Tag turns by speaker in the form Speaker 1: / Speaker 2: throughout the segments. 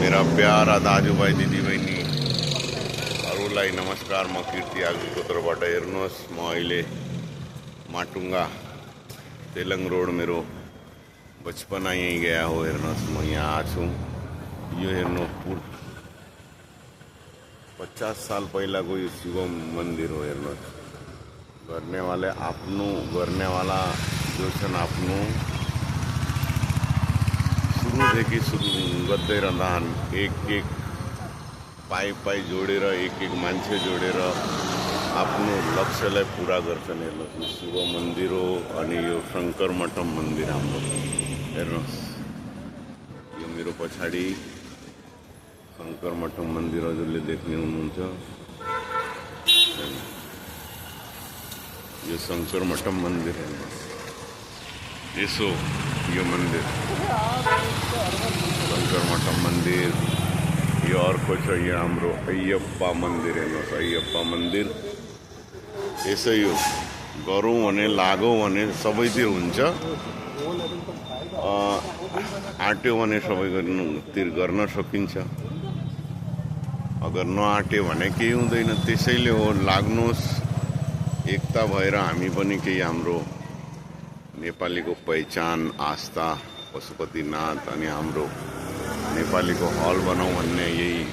Speaker 1: मेरा प्यारा दाजुभाइ दिदीबहिनीहरूलाई नमस्कार। म कीर्ति आगुकोत्रबाट हेर्नुहोस्। म अहिले माटुङ्गा तेलङ रोड मेरो बचपना यहीँ गया हो। हेर्नुहोस् म यहाँ आएको छु। यो हेर्नु 50 साल पहिलाको यो शिव मन्दिर हो। हेर्नुहोस् गर्नेवाला जो छन् आफ्नो सुरुदेखि सुरु गर्दै रहँदा एक पाइ जोडेर एक मान्छे जोडेर आफ्नो लक्ष्यलाई पुरा गर्छन्। हेर्नुहोस् यो शिव मन्दिर हो अनि यो शङ्कर मठम मन्दिर हाम्रो। हेर्नुहोस् यो मेरो पछाडि शङ्कर मठम मन्दिर हजुरले देख्ने हुनुहुन्छ। यो शङ्कर मठम मन्दिर हेर्नुहोस्। यसो यो मन्दिर शङ्कर मठम मन्दिर। यो अर्को छ यो हाम्रो अय्यप्पा मन्दिर। हेर्नुहोस् अय्यप्पा मन्दिर। यसै यो गरौँ भने लागौँ भने सबैतिर हुन्छ। आँट्यो भने सबैतिर गर्न सकिन्छ। अगर नआँट्यो भने केही हुँदैन। त्यसैले हो लाग्नुहोस्, एकता भएर हामी पनि केही हाम्रो नेपालीको पहिचान आस्था पशुपतिनाथ अनि हाम्रो नेपालीको हल बनाऊ भन्ने यही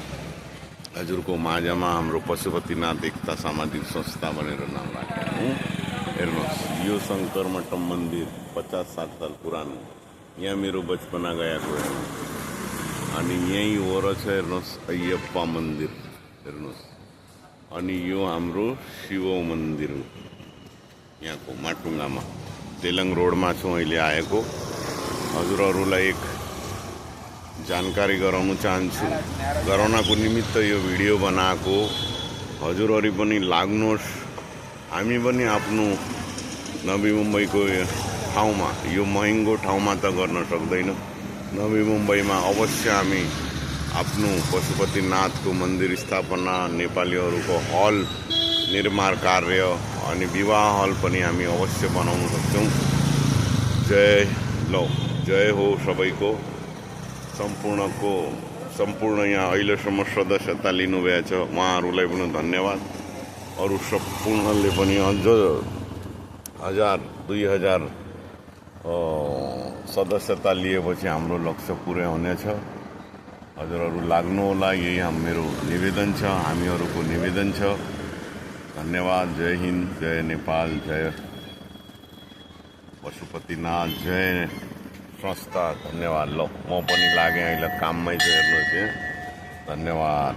Speaker 1: हजुरको माझमा हाम्रो पशुपतिनाथ एकता सामाजिक संस्था भनेर नाम राखेको हूँ। हेर्नुहोस् यो शङ्कर मठम मन्दिर 50-60 साल पुरानो। यहाँ मेरो बचपना गएको। हेर्नुहोस् अनि यहीँ वर छ। हेर्नुहोस् अय्यप्पा मन्दिर। हेर्नुहोस् अनि यो हाम्रो शिव मन्दिर हो। यहाँको माटुङ्गामा तेलङ रोडमा छु अहिले आएको। हजुरहरूलाई एक जानकारी गराउन चाहन्छु। कोरोनाको निमित्त यो भिडियो बनाएको। हजुरहरू पनि लाग्नुहोस्। हामी पनि आफ्नो नवी मुम्बईको ठाउँमा यो महँगो ठाउँमा त गर्न सक्दैन। नवी मुम्बईमा अवश्य हामी आफ्नो पशुपतिनाथको मन्दिर स्थापना, नेपालीहरूको हल निर्माण कार्य अनि विवाह हल पनि हामी अवश्य बनाउन सक्छौँ। जय हो सबैको। सम्पूर्ण यहाँ अहिलेसम्म सदस्यता लिनुभएछ उहाँहरूलाई पनि धन्यवाद। अरू सम्पूर्णले पनि अझ 1000-2000 सदस्यता लिएपछि हाम्रो लक्ष्य पुरै हुनेछ। हजुरहरू लाग्नु होला, यही मेरो निवेदन छ, हामीहरूको निवेदन छ। धन्यवाद। जय हिन्द, जय नेपाल, जय पशुपतिनाथ, जय संस्था। धन्यवाद। ल म पनि लागेँ अहिले काममै चाहिँ। हेर्नुहोस्। धन्यवाद।